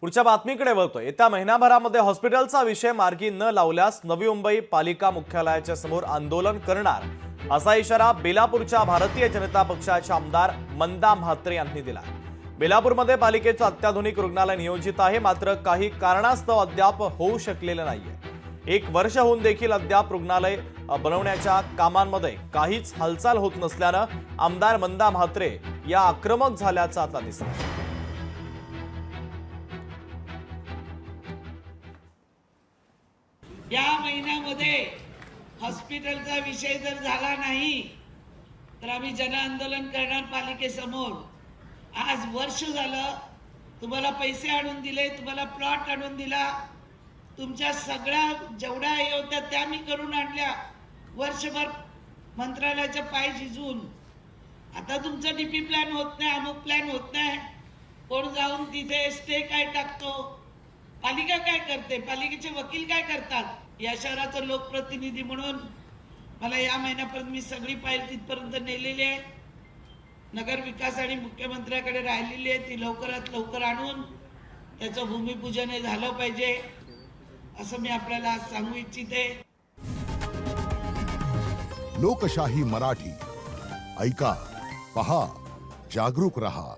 पुढच्या बातमीकडे वळतो। येत्या महिनाभरामध्ये हॉस्पिटलचा विषय मार्गी न लावल्यास नवी मुंबई पालिका मुख्यालयाच्या समोर आंदोलन करणार असा इशारा बेलापूरच्या भारतीय जनता पक्षाचे आमदार मंदा म्हात्रे यांनी दिला। बेलापूरमध्ये पालिकेचं अत्याधुनिक रुग्णालय नियोजित आहे, मात्र काही कारणास्तव अद्याप होऊ शकलेलं नाहीये। 1 वर्ष होऊन देखील अद्याप रुग्णालय बनवण्याच्या कामांमध्ये काहीच हालचाल होत नसल्यानं आमदार मंदा म्हात्रे या आक्रमक झाल्याचं आता दिसतंय। या महिन्यामध्ये हॉस्पिटलचा विषय जर झाला नाही तर आम्ही जन आंदोलन करणार पालिकेसमोर। आज वर्ष झालं, तुम्हाला पैसे आणून दिले, तुम्हाला प्लॉट आणून दिला, तुमच्या सगळ्या जेवढ्या हे होत्या त्या मी करून आणल्या, वर्षभर मंत्रालयाच्या पाय झिजून। आता तुमचा डीपी प्लॅन होत नाही, अमुक प्लॅन होत नाही, कोण जाऊन तिथे स्टे काय टाकतो, पालिका काय करते, पालिकेचे वकील काय करतात। या शहराचा लोकप्रतिनिधी म्हणून मला या महिन्यापर्यंत मी सगळी फाईल तिथपर्यंत नेलेली आहे, नगर विकास आणि मुख्यमंत्र्याकडे राहिलेली आहे, ती लवकरात लवकर आणून त्याचं भूमिपूजन हे झालं पाहिजे असं मी आपल्याला आज सांगू इच्छिते। लोकशाही मराठी ऐका, पहा, जागरूक रहा।